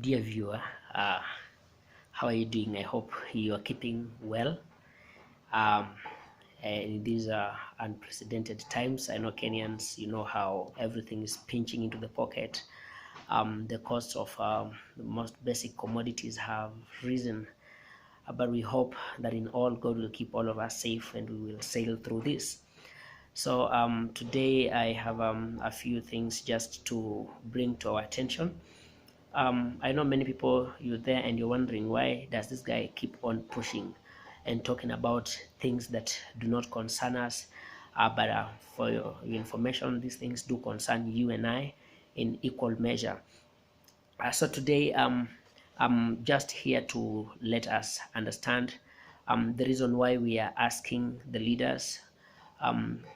Dear viewer, how are you doing? I hope you are keeping well. Um, in these unprecedented times, I know Kenyans, you know how everything is pinching into the pocket. The cost of the most basic commodities have risen, but we hope that in all, God will keep all of us safe and we will sail through this. So today I have a few things just to bring to our attention. I know many people, you're there and you're wondering, why does this guy keep on pushing and talking about things that do not concern us? But for your information, these things do concern you and I in equal measure. So today, I'm just here to let us understand the reason why we are asking the leaders,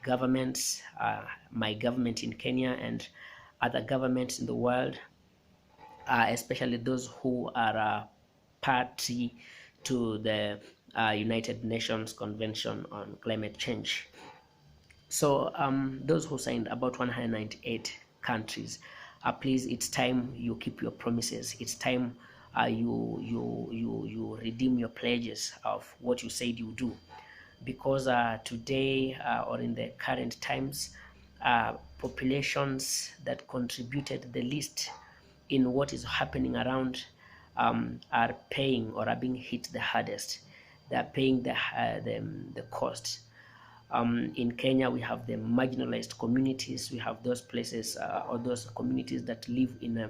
governments, my government in Kenya and other governments in the world, especially those who are party to the United Nations Convention on Climate Change. So those who signed, about 198 countries, please, it's time you keep your promises. It's time you redeem your pledges of what you said you do, because today or in the current times, populations that contributed the least in what is happening around are paying or are being hit the hardest. They are paying the cost. In Kenya, we have the marginalized communities. We have those places or those communities that live in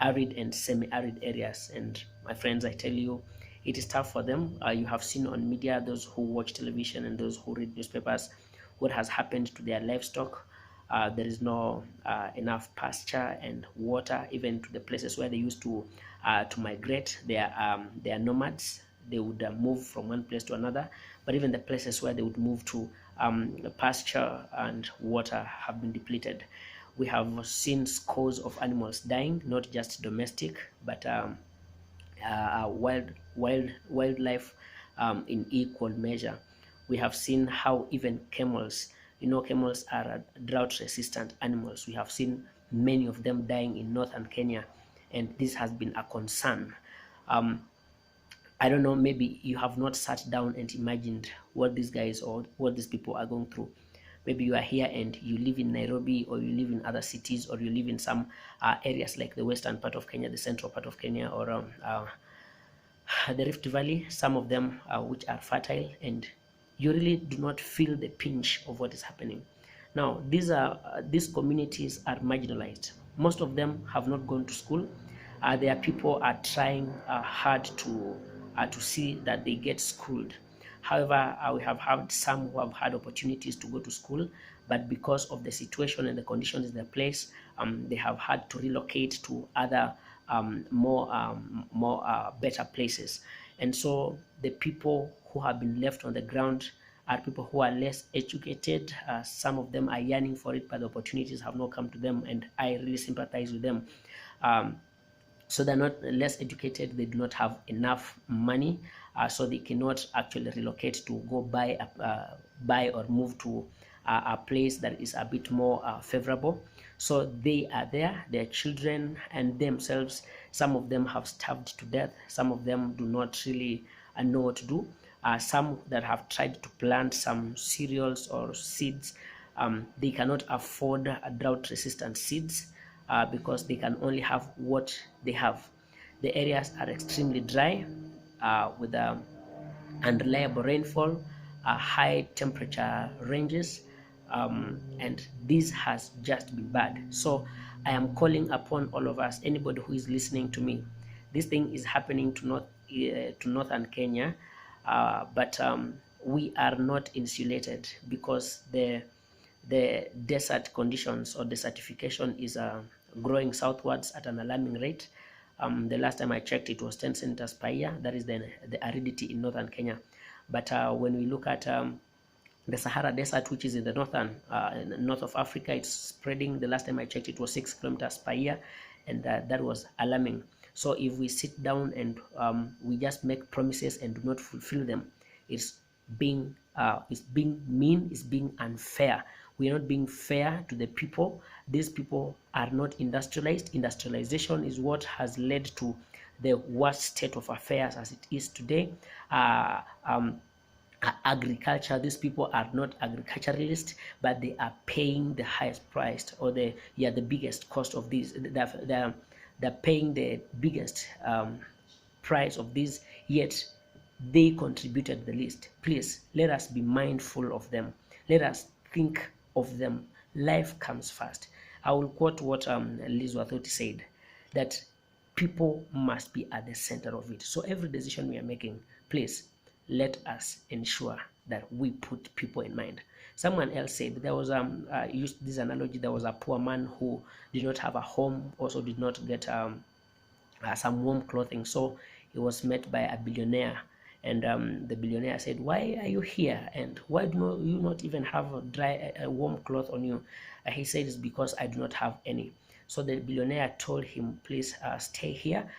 arid and semi-arid areas. And my friends, I tell you, it is tough for them. You have seen on media, those who watch television and those who read newspapers, what has happened to their livestock. There is no enough pasture and water, even to the places where they used to migrate. They are nomads. They would move from one place to another, but even the places where they would move to, pasture and water have been depleted. We have seen scores of animals dying, not just domestic, but wildlife in equal measure. We have seen how even camels, camels are drought resistant animals. We have seen many of them dying in northern Kenya, and this has been a concern. I don't know, maybe you have not sat down and imagined what these guys or what these people are going through. Maybe you are here and you live in Nairobi, or you live in other cities, or you live in some areas like the western part of Kenya, the central part of Kenya, or the Rift Valley, some of them which are fertile, and you really do not feel the pinch of what is happening. Now, these communities are marginalized. Most of them have not gone to school. Their people are trying hard to see that they get schooled. However, we have had some who have had opportunities to go to school, but because of the situation and the conditions in the place, they have had to relocate to other more better places. And so the people who have been left on the ground are people who are less educated. Some of them are yearning for it, but the opportunities have not come to them, and I really sympathize with them. So they're not less educated, they do not have enough money, so they cannot actually relocate to go buy or move to a place that is a bit more favorable. So they are there, their children and themselves, some of them have starved to death, some of them do not really know what to do. Some that have tried to plant some cereals or seeds, they cannot afford drought resistant seeds, because they can only have what they have. The areas are extremely dry, with unreliable rainfall, high temperature ranges, and this has just been bad. So I am calling upon all of us, anybody who is listening to me. This thing is happening to northern Kenya, but we are not insulated, because the desert conditions or desertification is growing southwards at an alarming rate. The last time I checked, it was 10 centimeters per year. That is the aridity in northern Kenya. But when we look at the Sahara Desert, which is in the north of Africa, it's spreading. The last time I checked, it was 6 kilometers per year, and that was alarming. So if we sit down and we just make promises and do not fulfill them, it's being mean, it's being unfair. We are not being fair to the people. These people are not industrialized. Industrialization is what has led to the worst state of affairs as it is today. Uh, um, Agriculture, these people are not agriculturalists, but they are paying the highest price, or the biggest cost of this. They're paying the biggest price of this, yet they contributed the least. Please let us be mindful of them. Let us think of them. Life comes first. I will quote what Liz Wathotti said, that people must be at the center of it. So every decision we are making, please let us ensure that we put people in mind. Someone else said, there was used this analogy, there was a poor man who did not have a home, also did not get some warm clothing. So he was met by a billionaire, and the billionaire said, "Why are you here? And why do you not even have a warm cloth on you?" He said, "It's because I do not have any." So the billionaire told him, "Please stay here.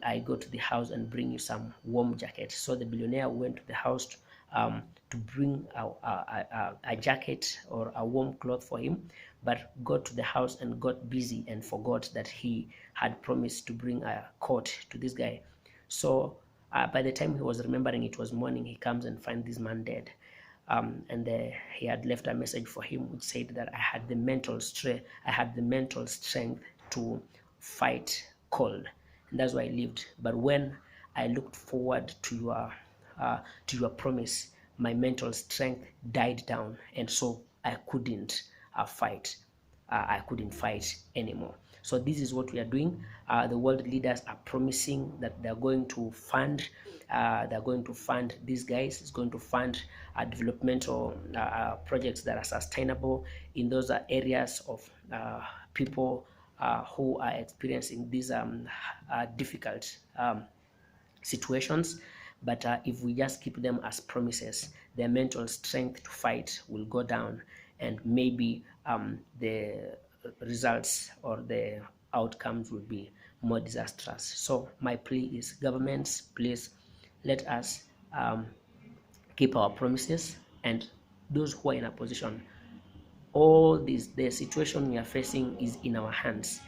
I go to the house and bring you some warm jacket." So the billionaire went to the house to bring a jacket or a warm cloth for him, but got to the house and got busy and forgot that he had promised to bring a coat to this guy. So by the time he was remembering, it was morning. He comes and finds this man dead. And he had left a message for him which said that I had the mental strength to fight cold, and that's why I lived. But when I looked forward to your promise, my mental strength died down, and so I couldn't fight. I couldn't fight anymore. So this is what we are doing. The world leaders are promising that they're going to fund these guys. It's going to fund developmental projects that are sustainable in those areas of people who are experiencing these difficult situations. But if we just keep them as promises, their mental strength to fight will go down, and maybe the results or the outcomes will be more disastrous. So my plea is, governments, please let us keep our promises, and those who are in a position, all this, the situation we are facing is in our hands,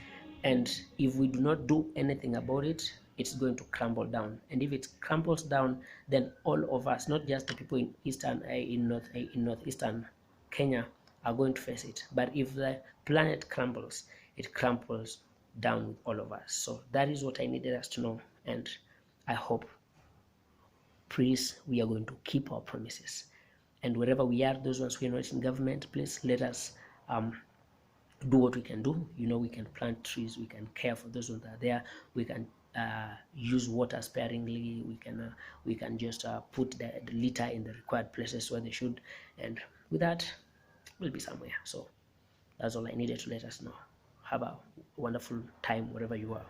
and if we do not do anything about it, it's going to crumble down. And if it crumbles down, then all of us, not just the people in northeastern Kenya, are going to face it. But if the planet crumbles, it crumbles down with all of us. So that is what I needed us to know, and I hope, please, we are going to keep our promises. And wherever we are, those ones who are not in government, please let us do what we can do. We can plant trees, we can care for those ones that are there, we can use water sparingly, we can just put the litter in the required places where they should, and with that, we'll be somewhere. So that's all I needed to let us know. Have a wonderful time wherever you are.